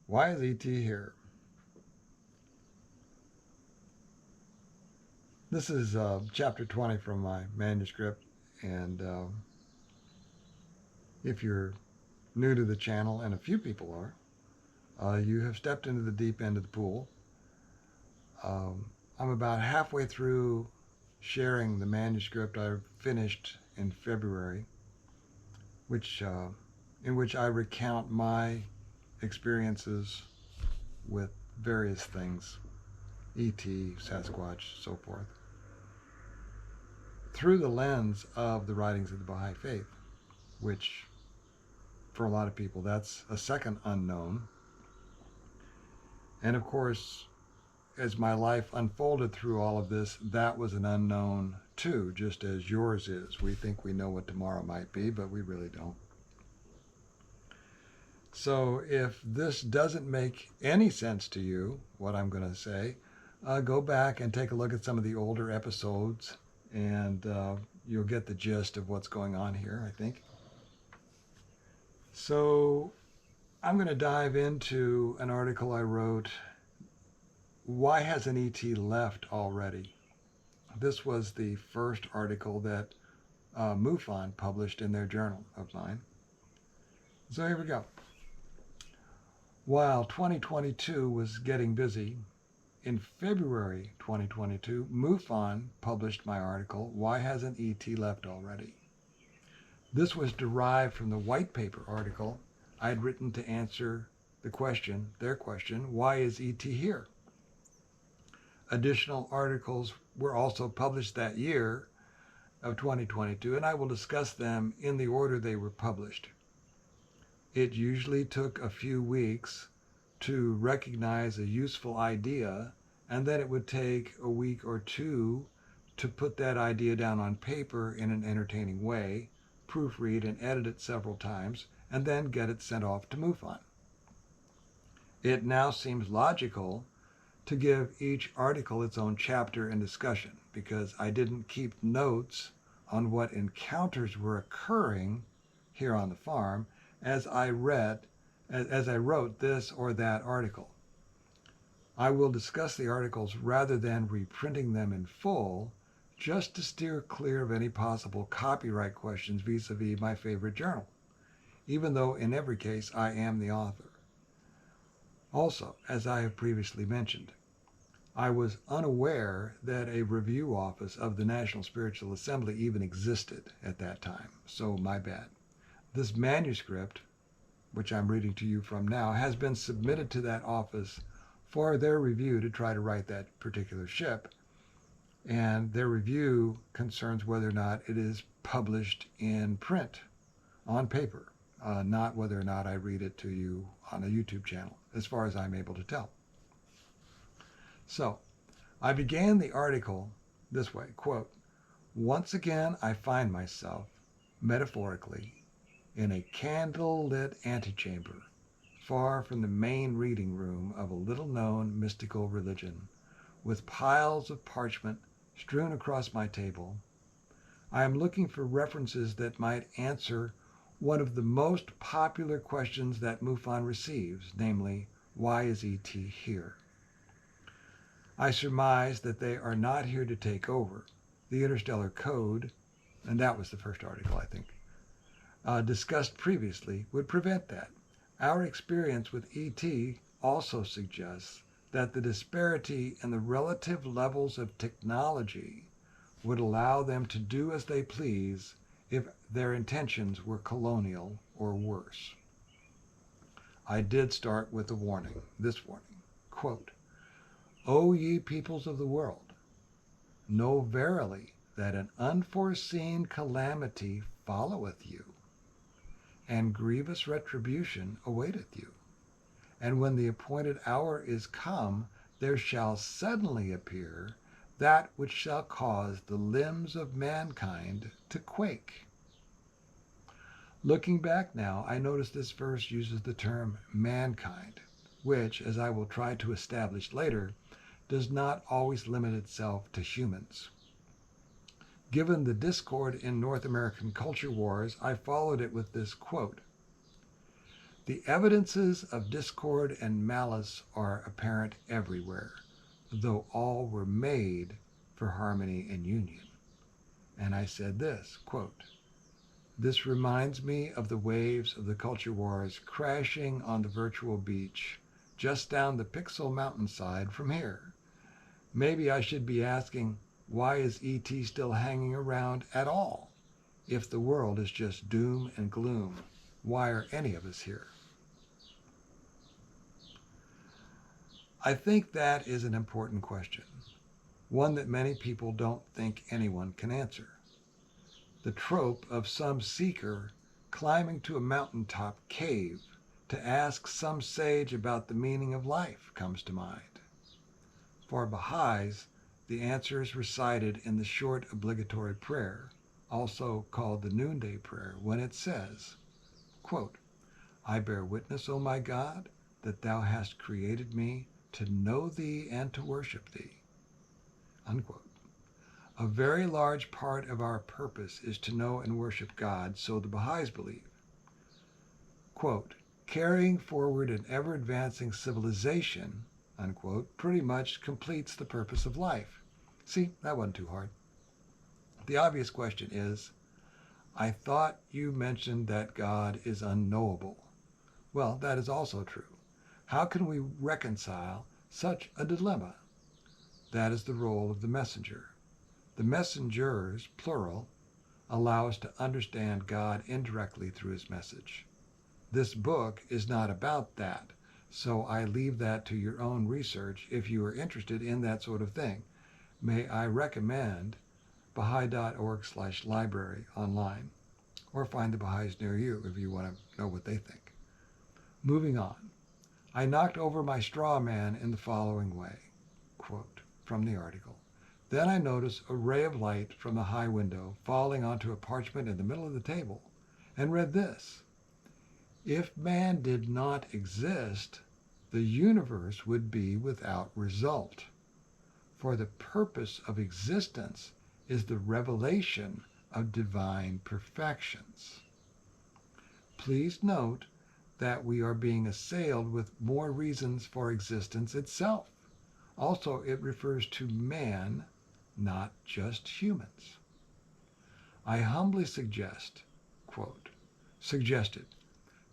Why is ET here? This is chapter 20 from my manuscript, and if you're new to the channel, and a few people are, you have stepped into the deep end of the pool. I'm about halfway through sharing the manuscript I finished in February, in which I recount my experiences with various things, ET, Sasquatch, so forth, through the lens of the writings of the Baha'i Faith, which for a lot of people that's a second unknown. And of course, as my life unfolded through all of this, that was an unknown too, just as yours is. We think we know what tomorrow might be, but we really don't. So if this doesn't make any sense to you, what I'm going to say, go back and take a look at some of the older episodes, and you'll get the gist of what's going on here, I think. So I'm going to dive into an article I wrote, Why Has an ET Left Already? This was the first article that MUFON published in their journal of mine. So here we go. While 2022 was getting busy, in February 2022, MUFON published my article, Why Has an ET Left Already? This was derived from the white paper article I had written to answer their question, why is ET here? Additional articles were also published that year of 2022, and I will discuss them in the order they were published. It usually took a few weeks to recognize a useful idea, and then it would take a week or two to put that idea down on paper in an entertaining way, proofread and edit it several times, and then get it sent off to MUFON. It now seems logical to give each article its own chapter and discussion, because I didn't keep notes on what encounters were occurring here on the farm as I wrote this or that article. I will discuss the articles rather than reprinting them in full, just to steer clear of any possible copyright questions vis-a-vis my favorite journal, even though in every case I am the author. Also, as I have previously mentioned, I was unaware that a review office of the National Spiritual Assembly even existed at that time, so my bad. This manuscript, which I'm reading to you from now, has been submitted to that office for their review to try to right that particular ship, and their review concerns whether or not it is published in print, on paper, not whether or not I read it to you on a YouTube channel, as far as I'm able to tell. So, I began the article this way, quote, once again I find myself, metaphorically, in a candle-lit antechamber, far from the main reading room of a little-known mystical religion, with piles of parchment strewn across my table. I am looking for references that might answer one of the most popular questions that MUFON receives, namely, why is ET here? I surmise that they are not here to take over. The interstellar code, and that was the first article, I think, discussed previously, would prevent that. Our experience with ET also suggests that the disparity in the relative levels of technology would allow them to do as they please if their intentions were colonial or worse. I did start with this warning, quote, O ye peoples of the world, know verily that an unforeseen calamity followeth you, and grievous retribution awaiteth you. And when the appointed hour is come, there shall suddenly appear that which shall cause the limbs of mankind to quake. Looking back now, I notice this verse uses the term mankind, which, as I will try to establish later, does not always limit itself to humans. Given the discord in North American culture wars, I followed it with this quote, The evidences of discord and malice are apparent everywhere, though all were made for harmony and union. And I said this, quote, "This reminds me of the waves of the culture wars crashing on the virtual beach just down the Pixel mountainside from here. Maybe I should be asking, why is ET still hanging around at all? If the world is just doom and gloom, why are any of us here?" I think that is an important question, one that many people don't think anyone can answer. The trope of some seeker climbing to a mountaintop cave to ask some sage about the meaning of life comes to mind. For Baha'is, the answer is recited in the short obligatory prayer, also called the noonday prayer, when it says, quote, "I bear witness, O my God, that thou hast created me to know thee and to worship thee." Unquote. A very large part of our purpose is to know and worship God, so the Baha'is believe. Quote, "Carrying forward an ever-advancing civilization," unquote, pretty much completes the purpose of life. See, that wasn't too hard. The obvious question is, I thought you mentioned that God is unknowable. Well, that is also true. How can we reconcile such a dilemma? That is the role of the messenger. The messengers, plural, allow us to understand God indirectly through his message. This book is not about that, so I leave that to your own research if you are interested in that sort of thing. May I recommend Baha'i.org/library online, or find the Baha'is near you if you want to know what they think. Moving on. I knocked over my straw man in the following way, quote, from the article. "Then I noticed a ray of light from the high window falling onto a parchment in the middle of the table, and read this: If man did not exist, the universe would be without result. For the purpose of existence is the revelation of divine perfections." Please note that we are being assailed with more reasons for existence itself. Also, it refers to man, not just humans. I humbly suggested,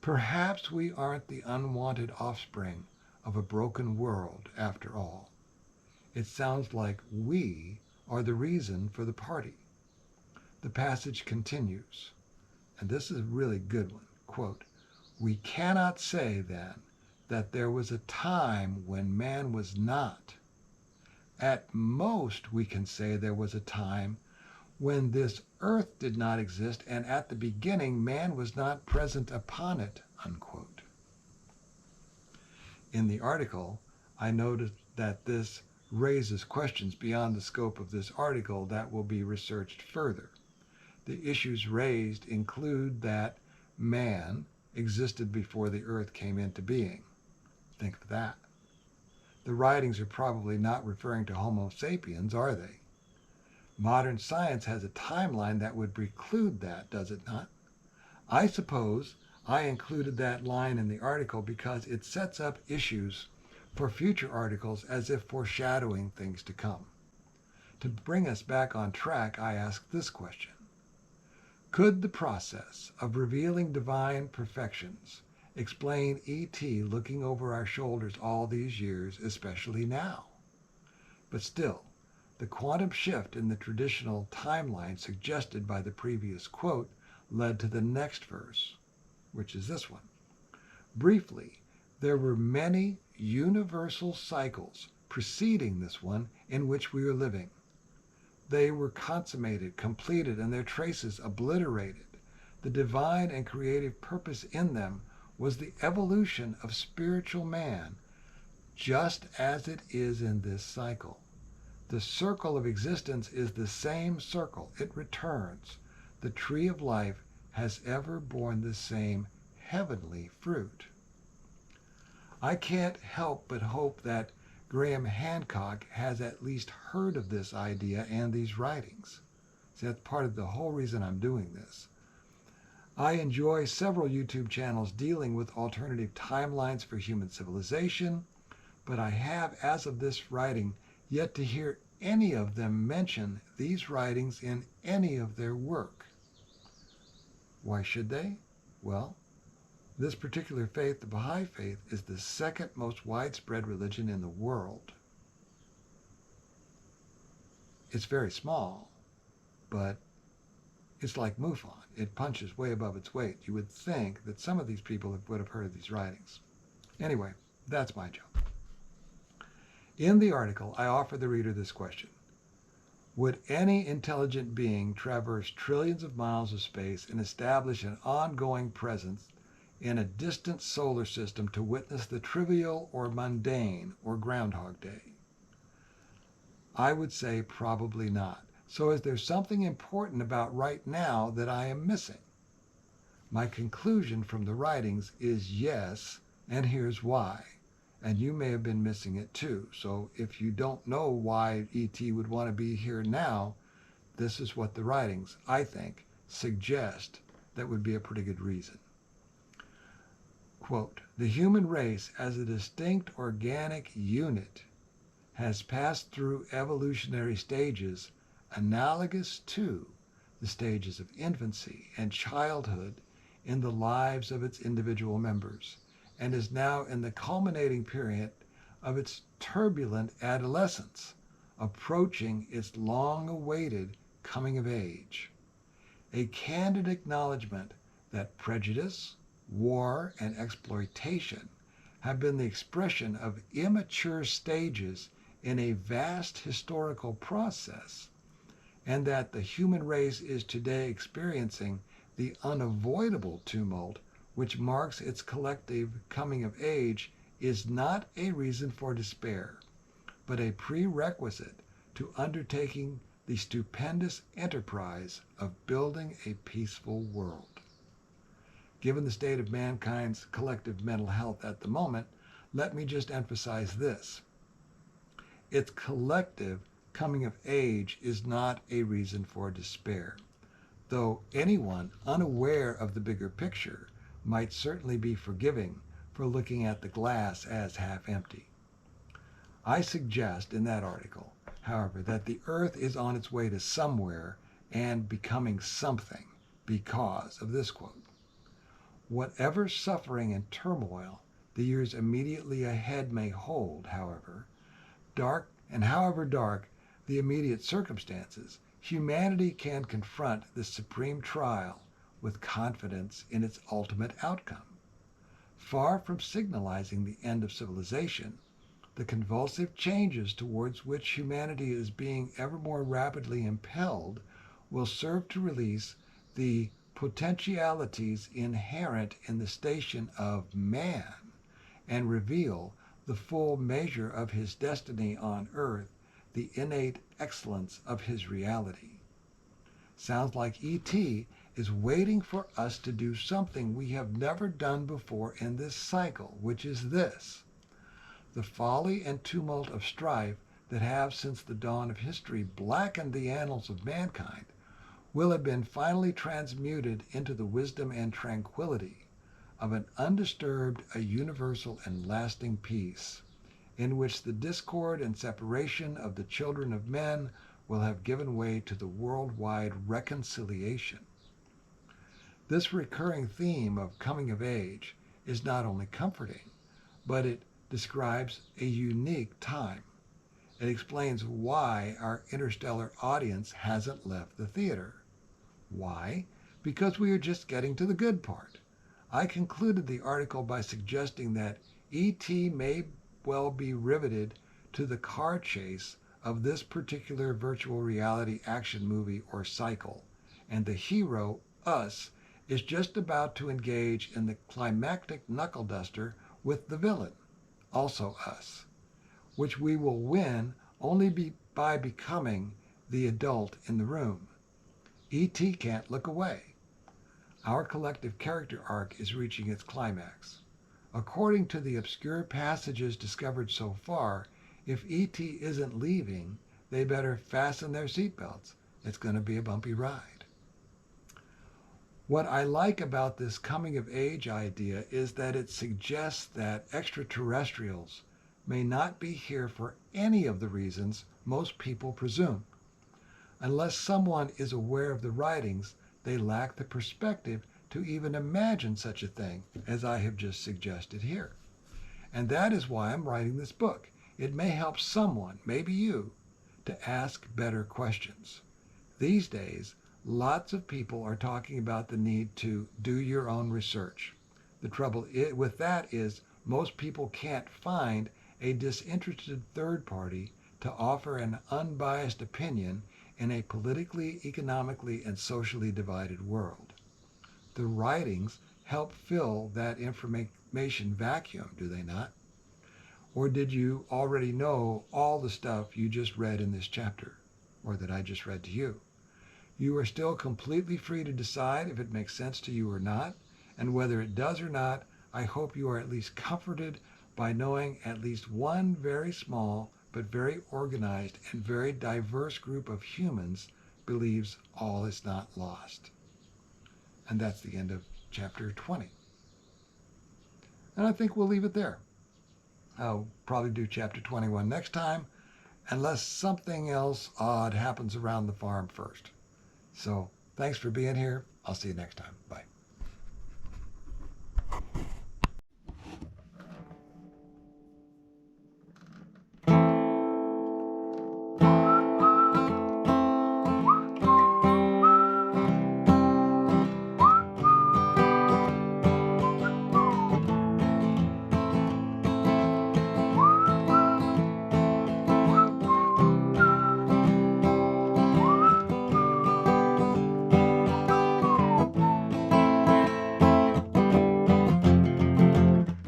perhaps we aren't the unwanted offspring of a broken world after all. It sounds like we are the reason for the party. The passage continues, and this is a really good one, quote, "We cannot say then that there was a time when man was not. At most, we can say there was a time when this earth did not exist, and at the beginning man was not present upon it," unquote. In the article, I noted that this raises questions beyond the scope of this article that will be researched further. The issues raised include that man existed before the earth came into being. Think of that. The writings are probably not referring to Homo sapiens, are they? Modern science has a timeline that would preclude that, does it not? I suppose I included that line in the article because it sets up issues for future articles as if foreshadowing things to come. To bring us back on track, I ask this question: could the process of revealing divine perfections explain ET looking over our shoulders all these years, especially now? But still, the quantum shift in the traditional timeline suggested by the previous quote led to the next verse, which is this one. Briefly, there were many universal cycles preceding this one in which we are living. They were consummated, completed, and their traces obliterated. The divine and creative purpose in them was the evolution of spiritual man, just as it is in this cycle. The circle of existence is the same circle. It returns. The tree of life has ever borne the same heavenly fruit. I can't help but hope that Graham Hancock has at least heard of this idea and these writings. See, that's part of the whole reason I'm doing this. I enjoy several YouTube channels dealing with alternative timelines for human civilization, but I have, as of this writing, yet to hear any of them mention these writings in any of their work. Why should they? Well, this particular faith, the Baha'i Faith, is the second most widespread religion in the world. It's very small, but it's like MUFON. It punches way above its weight. You would think that some of these people would have heard of these writings. Anyway, that's my job. In the article, I offer the reader this question. Would any intelligent being traverse trillions of miles of space and establish an ongoing presence in a distant solar system to witness the trivial or mundane or Groundhog Day? I would say probably not. So is there something important about right now that I am missing? My conclusion from the writings is yes, and here's why. And you may have been missing it too. So if you don't know why ET would want to be here now, this is what the writings, I think, suggest that would be a pretty good reason. Quote, the human race as a distinct organic unit has passed through evolutionary stages analogous to the stages of infancy and childhood in the lives of its individual members, and is now in the culminating period of its turbulent adolescence, approaching its long-awaited coming of age. A candid acknowledgement that prejudice, war, and exploitation have been the expression of immature stages in a vast historical process, and that the human race is today experiencing the unavoidable tumult which marks its collective coming of age is not a reason for despair, but a prerequisite to undertaking the stupendous enterprise of building a peaceful world. Given the state of mankind's collective mental health at the moment, let me just emphasize this. Its collective coming of age is not a reason for despair, though anyone unaware of the bigger picture might certainly be forgiving for looking at the glass as half empty. I suggest in that article, however, that the earth is on its way to somewhere and becoming something because of this quote. Whatever suffering and turmoil the years immediately ahead may hold, however dark the immediate circumstances, humanity can confront this supreme trial with confidence in its ultimate outcome. Far from signalizing the end of civilization, the convulsive changes towards which humanity is being ever more rapidly impelled will serve to release the potentialities inherent in the station of man and reveal the full measure of his destiny on earth, the innate excellence of his reality. Sounds like E.T. is waiting for us to do something we have never done before in this cycle, which is this. The folly and tumult of strife that have since the dawn of history blackened the annals of mankind will have been finally transmuted into the wisdom and tranquility of an undisturbed, a universal and lasting peace, in which the discord and separation of the children of men will have given way to the worldwide reconciliation. This recurring theme of coming of age is not only comforting, but it describes a unique time. It explains why our interstellar audience hasn't left the theater. Why? Because we are just getting to the good part. I concluded the article by suggesting that E.T. may well be riveted to the car chase of this particular virtual reality action movie or cycle, and the hero, us, is just about to engage in the climactic knuckle duster with the villain, also us, which we will win only by becoming the adult in the room. E.T. can't look away. Our collective character arc is reaching its climax. According to the obscure passages discovered so far, if E.T. isn't leaving, they better fasten their seatbelts. It's going to be a bumpy ride. What I like about this coming of age idea is that it suggests that extraterrestrials may not be here for any of the reasons most people presume. Unless someone is aware of the writings, they lack the perspective to even imagine such a thing as I have just suggested here. And that is why I'm writing this book. It may help someone, maybe you, to ask better questions. These days, lots of people are talking about the need to do your own research. The trouble with that is most people can't find a disinterested third party to offer an unbiased opinion in a politically, economically, and socially divided world. The writings help fill that information vacuum, do they not? Or did you already know all the stuff you just read in this chapter, or that I just read to you? You are still completely free to decide if it makes sense to you or not, and whether it does or not, I hope you are at least comforted by knowing at least one very small but very organized and very diverse group of humans believes all is not lost. And that's the end of chapter 20. And I think we'll leave it there. I'll probably do chapter 21 next time, unless something else odd happens around the farm first. So thanks for being here. I'll see you next time. Bye.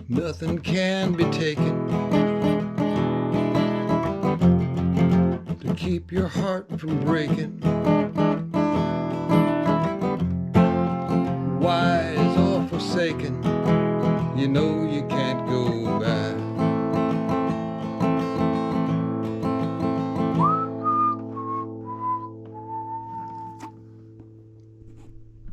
Nothing can be taken to keep your heart from breaking.